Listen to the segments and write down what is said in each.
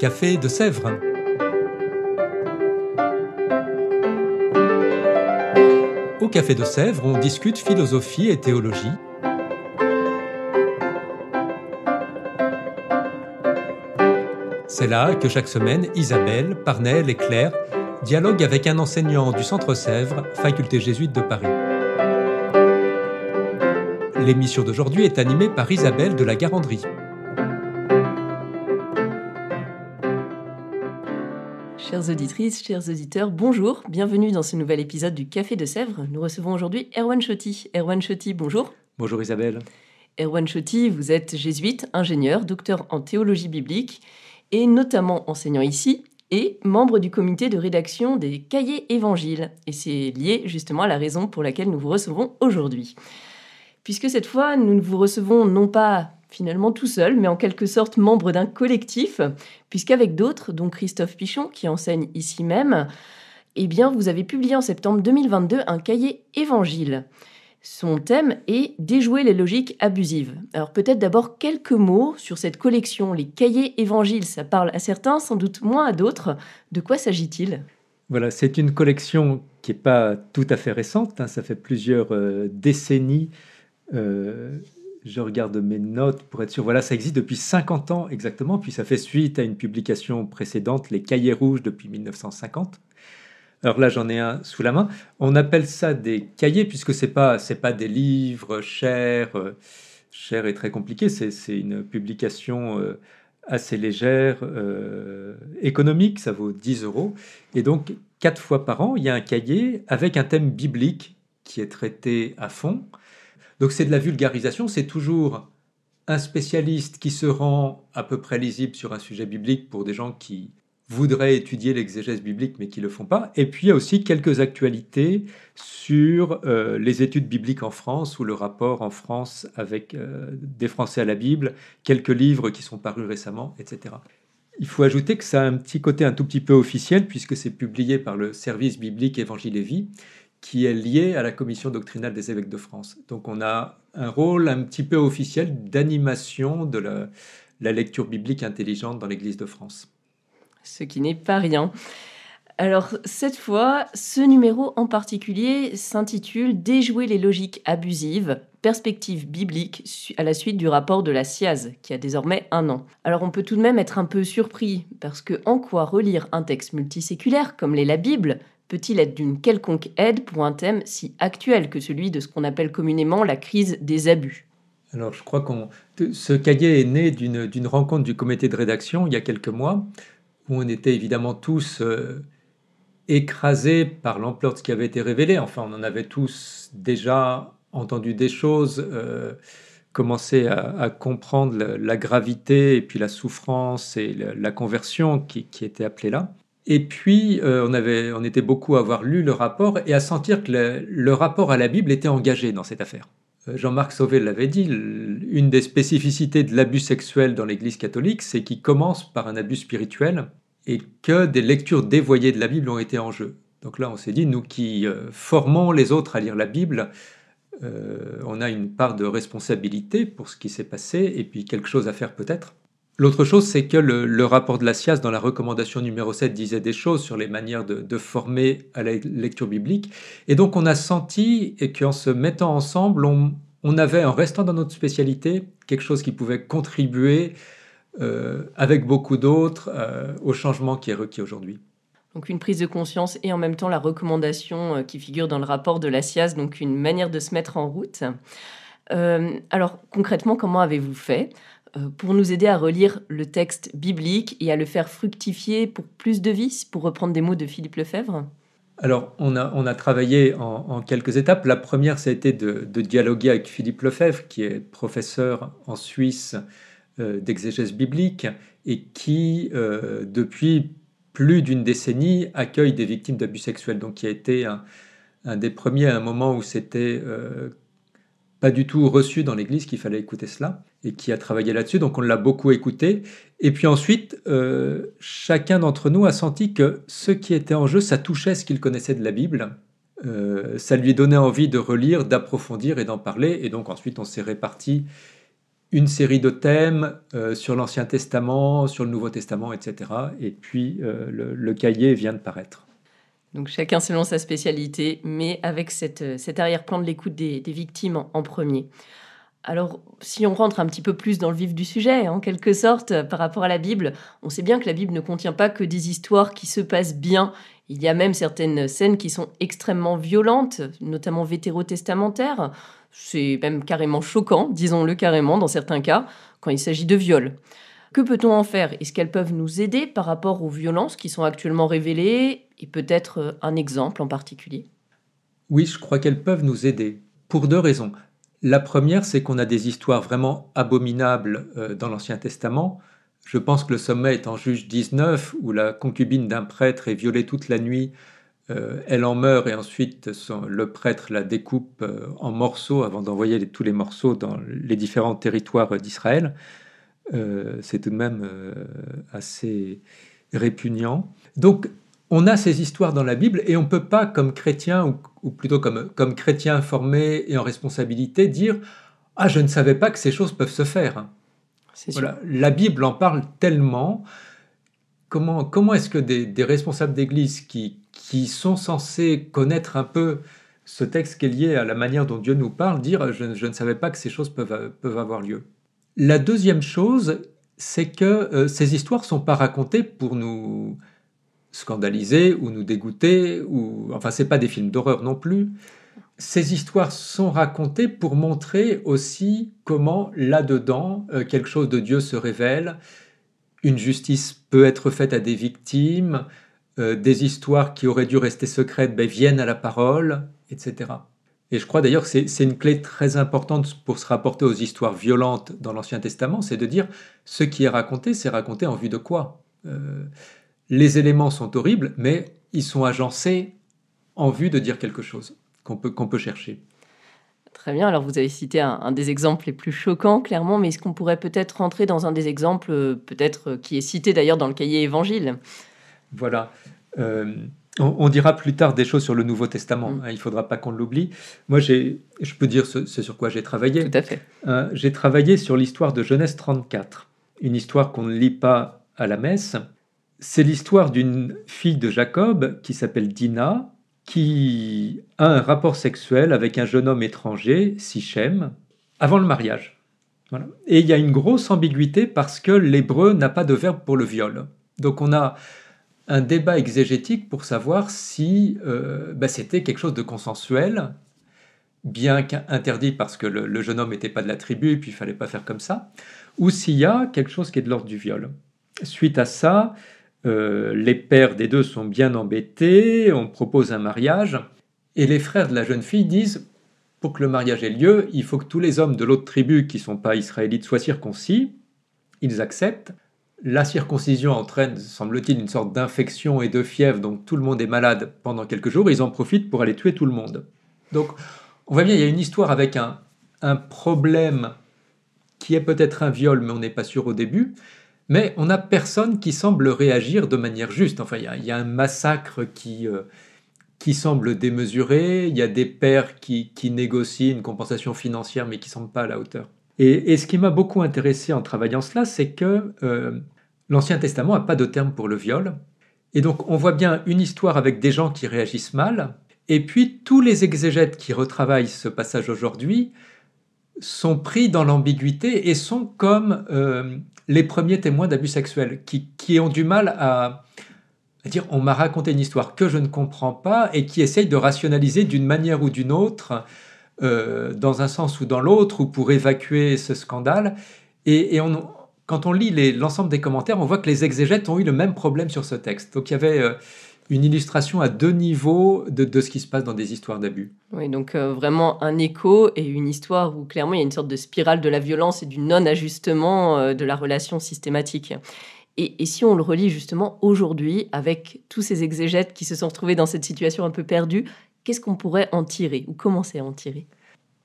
Café de Sèvres. Au Café de Sèvres, on discute philosophie et théologie. C'est là que chaque semaine, Isabelle, Parnell et Claire dialoguent avec un enseignant du Centre Sèvres, faculté jésuite de Paris. L'émission d'aujourd'hui est animée par Isabelle de la Garandrie. Chères auditrices, chers auditeurs, bonjour, bienvenue dans ce nouvel épisode du Café de Sèvres. Nous recevons aujourd'hui Erwan Choty. Erwan Choty, bonjour. Bonjour Isabelle. Erwan Choty, vous êtes jésuite, ingénieur, docteur en théologie biblique et notamment enseignant ici et membre du comité de rédaction des Cahiers Évangiles. Et c'est lié justement à la raison pour laquelle nous vous recevons aujourd'hui. Puisque cette fois, nous vous recevons non pas finalement tout seul, mais en quelque sorte membre d'un collectif, puisqu'avec d'autres, dont Christophe Pichon, qui enseigne ici même, eh bien, vous avez publié en septembre 2022 un cahier Évangile. Son thème est « Déjouer les logiques abusives ». Alors peut-être d'abord quelques mots sur cette collection. Les Cahiers Évangiles, ça parle à certains, sans doute moins à d'autres. De quoi s'agit-il ? Voilà, c'est une collection qui n'est pas tout à fait récente, ça fait plusieurs décennies. Je regarde mes notes pour être sûr. Voilà, ça existe depuis 50 ans exactement, puis ça fait suite à une publication précédente, les Cahiers rouges depuis 1950. Alors là, j'en ai un sous la main. On appelle ça des cahiers puisque c'est pas des livres chers et très compliqués. C'est une publication assez légère, économique, ça vaut 10 €. Et donc, 4 fois par an, il y a un cahier avec un thème biblique qui est traité à fond. Donc c'est de la vulgarisation, c'est toujours un spécialiste qui se rend à peu près lisible sur un sujet biblique pour des gens qui voudraient étudier l'exégèse biblique mais qui ne le font pas. Et puis il y a aussi quelques actualités sur les études bibliques en France ou le rapport en France avec des Français à la Bible, quelques livres qui sont parus récemment, etc. Il faut ajouter que ça a un petit côté un tout petit peu officiel puisque c'est publié par le service biblique Évangile et Vie, qui est lié à la commission doctrinale des évêques de France. Donc on a un rôle un petit peu officiel d'animation de la lecture biblique intelligente dans l'Église de France. Ce qui n'est pas rien. Alors cette fois, ce numéro en particulier s'intitule « Déjouer les logiques abusives, perspective biblique » à la suite du rapport de la SIAZ, qui a désormais 1 an. Alors on peut tout de même être un peu surpris, parce que en quoi relire un texte multiséculaire comme l'est la Bible peut-il être d'une quelconque aide pour un thème si actuel que celui de ce qu'on appelle communément la crise des abus ? Alors je crois que ce cahier est né d'une rencontre du comité de rédaction il y a quelques mois, où on était évidemment tous écrasés par l'ampleur de ce qui avait été révélé. Enfin, on en avait tous déjà entendu des choses, commencé à comprendre la gravité et puis la souffrance et la conversion qui était appelée là. Et puis, on était beaucoup à avoir lu le rapport et à sentir que le rapport à la Bible était engagé dans cette affaire. Jean-Marc Sauvé l'avait dit, une des spécificités de l'abus sexuel dans l'Église catholique, c'est qu'il commence par un abus spirituel et que des lectures dévoyées de la Bible ont été en jeu. Donc là, on s'est dit, nous qui formons les autres à lire la Bible, on a une part de responsabilité pour ce qui s'est passé et puis quelque chose à faire peut-être. L'autre chose, c'est que le rapport de la SIAZ dans la recommandation numéro 7 disait des choses sur les manières de former à la lecture biblique. Et donc, on a senti qu'en se mettant ensemble, on avait, en restant dans notre spécialité, quelque chose qui pouvait contribuer avec beaucoup d'autres au changement qui est requis aujourd'hui. Donc une prise de conscience et en même temps la recommandation qui figure dans le rapport de la SIAZ, donc une manière de se mettre en route. Alors concrètement, comment avez-vous fait pour nous aider à relire le texte biblique et à le faire fructifier pour plus de vie, pour reprendre des mots de Philippe Lefebvre ? Alors, on a travaillé en quelques étapes. La première, ça a été de dialoguer avec Philippe Lefebvre, qui est professeur en Suisse d'exégèse biblique et qui, depuis plus d'une décennie, accueille des victimes d'abus sexuels. Donc, qui a été un des premiers à un moment où c'était pas du tout reçu dans l'Église qu'il fallait écouter cela, et qui a travaillé là-dessus, donc on l'a beaucoup écouté. Et puis ensuite, chacun d'entre nous a senti que ce qui était en jeu, ça touchait ce qu'il connaissait de la Bible, ça lui donnait envie de relire, d'approfondir et d'en parler, et donc ensuite on s'est répartis une série de thèmes sur l'Ancien Testament, sur le Nouveau Testament, etc. Et puis le cahier vient de paraître. Donc chacun selon sa spécialité, mais avec cet arrière-plan de l'écoute des victimes en premier. Alors, si on rentre un petit peu plus dans le vif du sujet, en quelque sorte, par rapport à la Bible, on sait bien que la Bible ne contient pas que des histoires qui se passent bien. Il y a même certaines scènes qui sont extrêmement violentes, notamment vétérotestamentaires. C'est même carrément choquant, disons-le carrément, dans certains cas, quand il s'agit de viol. Que peut-on en faire? Est-ce qu'elles peuvent nous aider par rapport aux violences qui sont actuellement révélées? Et peut-être un exemple en particulier? Oui, je crois qu'elles peuvent nous aider, pour 2 raisons. La première, c'est qu'on a des histoires vraiment abominables dans l'Ancien Testament. Je pense que le sommet est en Juge 19, où la concubine d'un prêtre est violée toute la nuit. Elle en meurt et ensuite le prêtre la découpe en morceaux avant d'envoyer tous les morceaux dans les différents territoires d'Israël. C'est tout de même assez répugnant. Donc, on a ces histoires dans la Bible et on ne peut pas, comme chrétien, ou plutôt comme chrétien informé et en responsabilité, dire « Ah, je ne savais pas que ces choses peuvent se faire ». Voilà. La Bible en parle tellement. Comment est-ce que des responsables d'église qui sont censés connaître un peu ce texte qui est lié à la manière dont Dieu nous parle, dire « Je ne savais pas que ces choses peuvent avoir lieu ». La deuxième chose, c'est que ces histoires ne sont pas racontées pour nous scandaliser ou nous dégoûter, enfin, ce n'est pas des films d'horreur non plus. Ces histoires sont racontées pour montrer aussi comment, là-dedans, quelque chose de Dieu se révèle, une justice peut être faite à des victimes, des histoires qui auraient dû rester secrètes viennent à la parole, etc. Et je crois d'ailleurs que c'est une clé très importante pour se rapporter aux histoires violentes dans l'Ancien Testament, c'est de dire ce qui est raconté, c'est raconté en vue de quoi? Les éléments sont horribles, mais ils sont agencés en vue de dire quelque chose qu'on peut chercher. Très bien, alors vous avez cité un des exemples les plus choquants, clairement, mais est-ce qu'on pourrait peut-être rentrer dans un des exemples, peut-être qui est cité d'ailleurs dans le cahier Évangile? Voilà. On dira plus tard des choses sur le Nouveau Testament, il ne faudra pas qu'on l'oublie. Moi, je peux dire ce sur quoi j'ai travaillé. Tout à fait. J'ai travaillé sur l'histoire de Genèse 34, une histoire qu'on ne lit pas à la messe. C'est l'histoire d'une fille de Jacob qui s'appelle Dina, qui a un rapport sexuel avec un jeune homme étranger, Sichem, avant le mariage. Voilà. Et il y a une grosse ambiguïté parce que l'hébreu n'a pas de verbe pour le viol. Donc on a un débat exégétique pour savoir si c'était quelque chose de consensuel, bien qu'interdit parce que le jeune homme n'était pas de la tribu, puis il ne fallait pas faire comme ça, ou s'il y a quelque chose qui est de l'ordre du viol. Suite à ça, les pères des deux sont bien embêtés, on propose un mariage, et les frères de la jeune fille disent « Pour que le mariage ait lieu, il faut que tous les hommes de l'autre tribu qui ne sont pas israélites soient circoncis. » Ils acceptent. La circoncision entraîne, semble-t-il, une sorte d'infection et de fièvre, donc tout le monde est malade pendant quelques jours, et ils en profitent pour aller tuer tout le monde. Donc, on voit bien, il y a une histoire avec un problème qui est peut-être un viol, mais on n'est pas sûr au début, mais on n'a personne qui semble réagir de manière juste. Enfin, il y a un massacre qui semble démesuré, il y a des pères qui négocient une compensation financière, mais qui ne semblent pas à la hauteur. Et ce qui m'a beaucoup intéressé en travaillant cela, c'est que l'Ancien Testament n'a pas de terme pour le viol. Et donc, on voit bien une histoire avec des gens qui réagissent mal, et puis tous les exégètes qui retravaillent ce passage aujourd'hui sont pris dans l'ambiguïté et sont comme les premiers témoins d'abus sexuels, qui ont du mal à dire « on m'a raconté une histoire que je ne comprends pas » et qui essayent de rationaliser d'une manière ou d'une autre, dans un sens ou dans l'autre, ou pour évacuer ce scandale. Et quand on lit l'ensemble des commentaires, on voit que les exégètes ont eu le même problème sur ce texte. Donc il y avait une illustration à 2 niveaux de ce qui se passe dans des histoires d'abus. Oui, donc vraiment un écho et une histoire où clairement il y a une sorte de spirale de la violence et du non-ajustement de la relation systématique. Et si on le relit justement aujourd'hui, avec tous ces exégètes qui se sont retrouvés dans cette situation un peu perdue, qu'est-ce qu'on pourrait en tirer ou commencer à en tirer?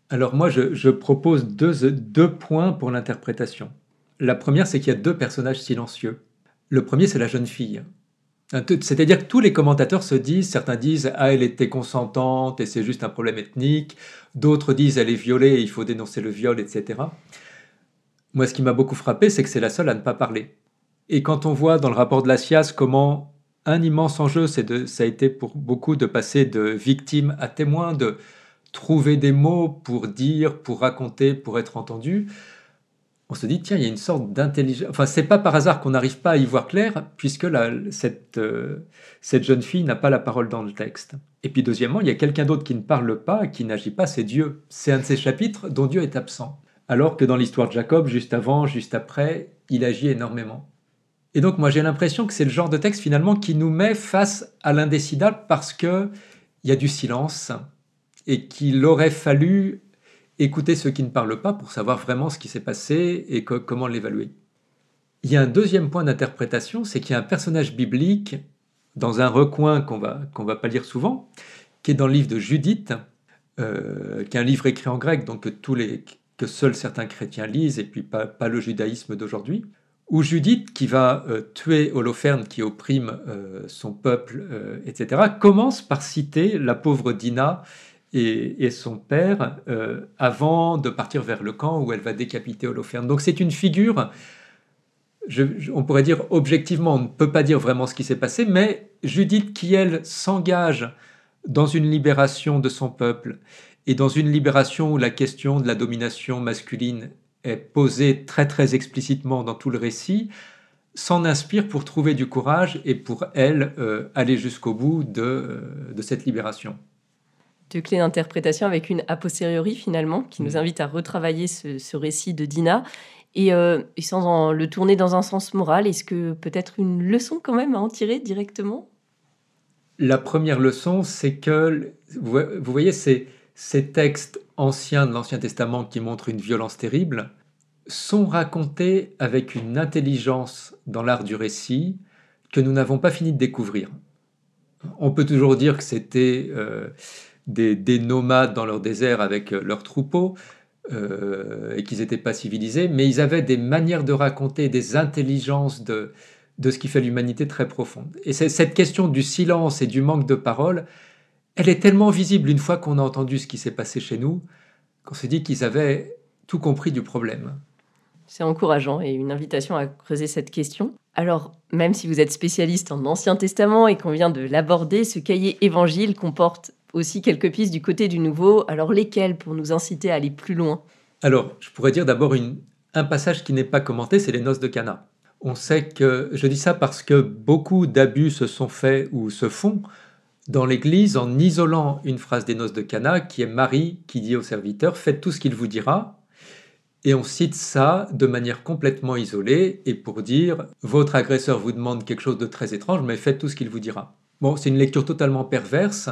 Alors moi, je propose deux points pour l'interprétation. La première, c'est qu'il y a 2 personnages silencieux. Le premier, c'est la jeune fille. C'est-à-dire que tous les commentateurs se disent, certains disent « Ah, elle était consentante et c'est juste un problème ethnique », d'autres disent « Elle est violée et il faut dénoncer le viol, etc. » Moi, ce qui m'a beaucoup frappé, c'est que c'est la seule à ne pas parler. Et quand on voit dans le rapport de la SIAZ comment un immense enjeu, ça a été pour beaucoup de passer de victime à témoin, de trouver des mots pour dire, pour raconter, pour être entendu, on se dit, tiens, il y a une sorte d'intelligence. Enfin, c'est pas par hasard qu'on n'arrive pas à y voir clair, puisque cette jeune fille n'a pas la parole dans le texte. Et puis, deuxièmement, il y a quelqu'un d'autre qui ne parle pas, qui n'agit pas, c'est Dieu. C'est un de ces chapitres dont Dieu est absent. Alors que dans l'histoire de Jacob, juste avant, juste après, il agit énormément. Et donc, moi, j'ai l'impression que c'est le genre de texte, finalement, qui nous met face à l'indécidable parce qu'il y a du silence et qu'il aurait fallu écouter ceux qui ne parlent pas pour savoir vraiment ce qui s'est passé et comment l'évaluer. Il y a un deuxième point d'interprétation, c'est qu'il y a un personnage biblique dans un recoin qu'on va pas lire souvent, qui est dans le livre de Judith, qui est un livre écrit en grec, donc que seuls certains chrétiens lisent, et puis pas le judaïsme d'aujourd'hui, où Judith, qui va tuer Holoferne, qui opprime son peuple, etc., commence par citer la pauvre Dinah et son père avant de partir vers le camp où elle va décapiter Holoferne. Donc c'est une figure, on pourrait dire objectivement, on ne peut pas dire vraiment ce qui s'est passé, mais Judith qui, elle, s'engage dans une libération de son peuple et dans une libération où la question de la domination masculine est posée très très explicitement dans tout le récit, s'en inspire pour trouver du courage et pour, elle, aller jusqu'au bout de cette libération. Deux clés d'interprétation avec une a posteriori finalement, qui nous invite à retravailler ce récit de Dinah. Et sans le tourner dans un sens moral, est-ce que peut-être une leçon quand même à en tirer directement ? La première leçon, c'est que, vous voyez, ces textes anciens de l'Ancien Testament qui montrent une violence terrible sont racontés avec une intelligence dans l'art du récit que nous n'avons pas fini de découvrir. On peut toujours dire que c'était des nomades dans leur désert avec leurs troupeaux et qu'ils n'étaient pas civilisés, mais ils avaient des manières de raconter, des intelligences de ce qui fait l'humanité très profonde. Et cette question du silence et du manque de parole, elle est tellement visible une fois qu'on a entendu ce qui s'est passé chez nous, qu'on se dit qu'ils avaient tout compris du problème. C'est encourageant et une invitation à creuser cette question. Alors, même si vous êtes spécialiste en Ancien Testament et qu'on vient de l'aborder, ce cahier évangile comporte aussi quelques pistes du côté du Nouveau. Alors, lesquelles pour nous inciter à aller plus loin ? Alors, je pourrais dire d'abord un passage qui n'est pas commenté, c'est les noces de Cana. On sait que, je dis ça parce que beaucoup d'abus se sont faits ou se font dans l'Église en isolant une phrase des noces de Cana qui est Marie qui dit au serviteur « Faites tout ce qu'il vous dira ». Et on cite ça de manière complètement isolée et pour dire « Votre agresseur vous demande quelque chose de très étrange, mais faites tout ce qu'il vous dira ». Bon, c'est une lecture totalement perverse,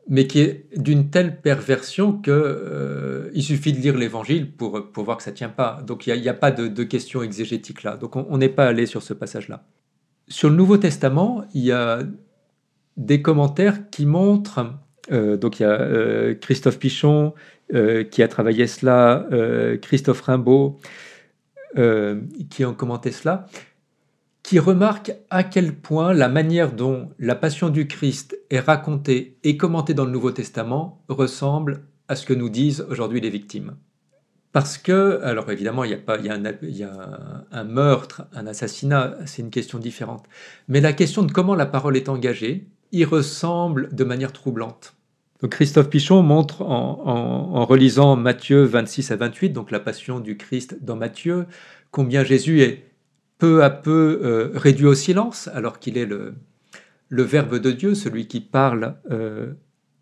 mais qui est d'une telle perversion qu'il suffit de lire l'Évangile pour voir que ça ne tient pas. Donc il n'y a pas de question exégétique là. Donc on n'est pas allé sur ce passage-là. Sur le Nouveau Testament, il y a des commentaires qui montrent... donc il y a Christophe Pichon qui a travaillé cela, Christophe Rimbaud qui ont commenté cela, qui remarque à quel point la manière dont la passion du Christ est racontée et commentée dans le Nouveau Testament ressemble à ce que nous disent aujourd'hui les victimes. Parce que, alors évidemment, il y a un meurtre, un assassinat, c'est une question différente. Mais la question de comment la parole est engagée, y ressemble de manière troublante. Donc Christophe Pichon montre en relisant Matthieu 26 à 28, donc la passion du Christ dans Matthieu, combien Jésus est peu à peu réduit au silence, alors qu'il est le Verbe de Dieu, celui qui parle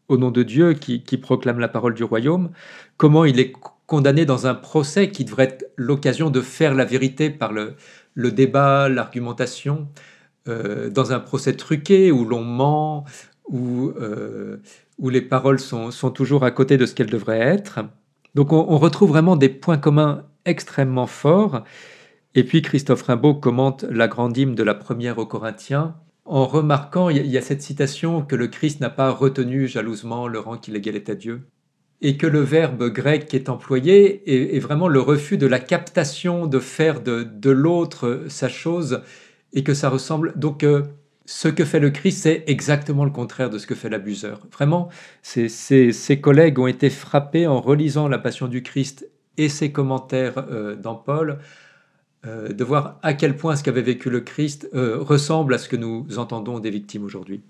au nom de Dieu, qui proclame la parole du royaume, comment il est condamné dans un procès qui devrait être l'occasion de faire la vérité par le débat, l'argumentation, dans un procès truqué où l'on ment, où les paroles sont toujours à côté de ce qu'elles devraient être. Donc on retrouve vraiment des points communs extrêmement forts. Et puis Christophe Rimbaud commente la grande hymne de la première aux Corinthiens en remarquant, il y a cette citation, que le Christ n'a pas retenu jalousement le rang qu'il égalait à Dieu, et que le verbe grec qui est employé est vraiment le refus de la captation, de faire de l'autre sa chose, et que ça ressemble... Donc ce que fait le Christ, c'est exactement le contraire de ce que fait l'abuseur. Vraiment, ses collègues ont été frappés en relisant la Passion du Christ et ses commentaires dans Paul, de voir à quel point ce qu'avait vécu le Christ ressemble à ce que nous entendons des victimes aujourd'hui.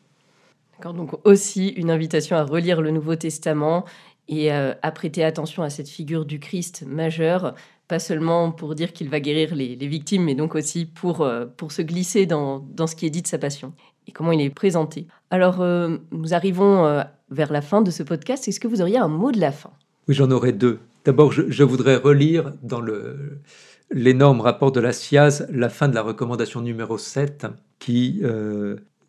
D'accord, donc aussi une invitation à relire le Nouveau Testament et à prêter attention à cette figure du Christ majeur, pas seulement pour dire qu'il va guérir les victimes, mais donc aussi pour se glisser dans ce qui est dit de sa passion et comment il est présenté. Alors, nous arrivons vers la fin de ce podcast. Est-ce que vous auriez un mot de la fin ? Oui, j'en aurais deux. D'abord, je voudrais relire dans l'énorme rapport de la SIAZ la fin de la recommandation numéro 7 qui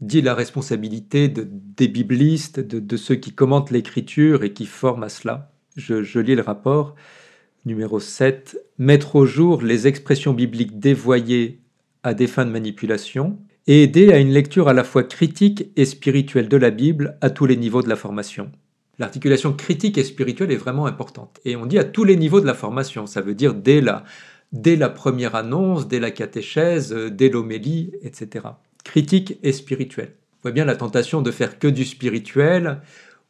dit la responsabilité des biblistes, de ceux qui commentent l'Écriture et qui forment à cela. Je lis le rapport numéro 7. Mettre au jour les expressions bibliques dévoyées à des fins de manipulation et aider à une lecture à la fois critique et spirituelle de la Bible à tous les niveaux de la formation. L'articulation critique et spirituelle est vraiment importante. Et on dit à tous les niveaux de la formation. Ça veut dire dès la première annonce, dès la catéchèse, dès l'homélie, etc. Critique et spirituelle. On voit bien la tentation de faire que du spirituel,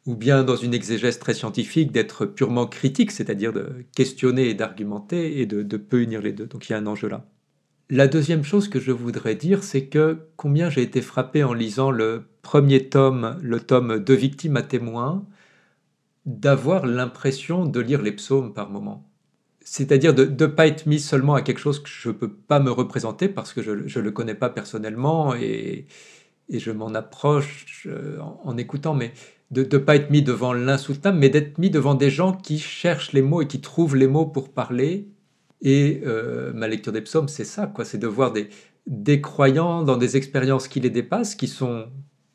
ou bien dans une exégèse très scientifique, d'être purement critique, c'est-à-dire de questionner et d'argumenter, et de peu unir les deux. Donc il y a un enjeu là. La deuxième chose que je voudrais dire, c'est que combien j'ai été frappé en lisant le premier tome, le tome de Victimes à témoins, d'avoir l'impression de lire les psaumes par moment. C'est-à-dire de ne pas être mis seulement à quelque chose que je ne peux pas me représenter parce que je ne le connais pas personnellement et je m'en approche en écoutant, mais de ne pas être mis devant l'insoutenable, mais d'être mis devant des gens qui cherchent les mots et qui trouvent les mots pour parler. Et ma lecture des psaumes, c'est ça, quoi, c'est de voir des croyants dans des expériences qui les dépassent, qui sont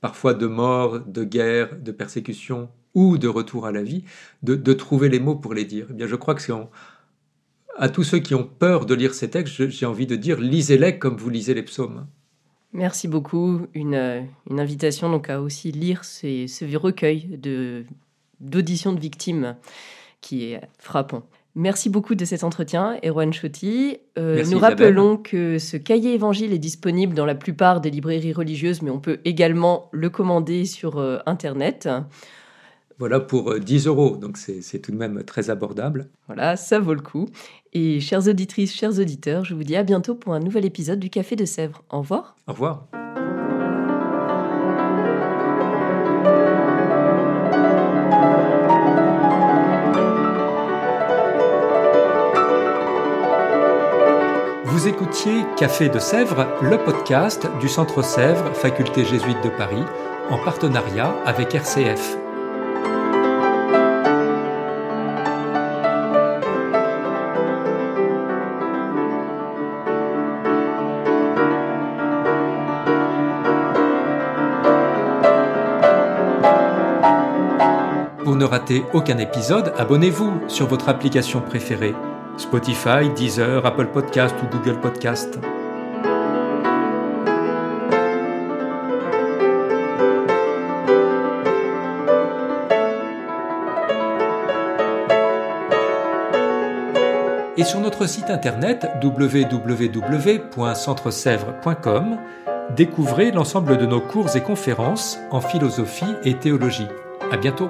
parfois de mort, de guerre, de persécution ou de retour à la vie, de trouver les mots pour les dire. Eh bien, je crois que à tous ceux qui ont peur de lire ces textes, j'ai envie de dire, lisez-les comme vous lisez les psaumes. Merci beaucoup. Une invitation donc à aussi lire ce recueil d'auditions de victimes qui est frappant. Merci beaucoup de cet entretien, Erwan Choty. Nous rappelons que ce cahier évangile est disponible dans la plupart des librairies religieuses, mais on peut également le commander sur Internet. Voilà, pour 10 €, donc c'est tout de même très abordable. Voilà, ça vaut le coup. Et chères auditrices, chers auditeurs, je vous dis à bientôt pour un nouvel épisode du Café de Sèvres. Au revoir. Au revoir. Vous écoutiez Café de Sèvres, le podcast du Centre Sèvres, Faculté jésuite de Paris, en partenariat avec RCF. Pour ne rater aucun épisode, abonnez-vous sur votre application préférée. Spotify, Deezer, Apple Podcast ou Google Podcast. Et sur notre site internet www.centresèvres.com, découvrez l'ensemble de nos cours et conférences en philosophie et théologie. À bientôt.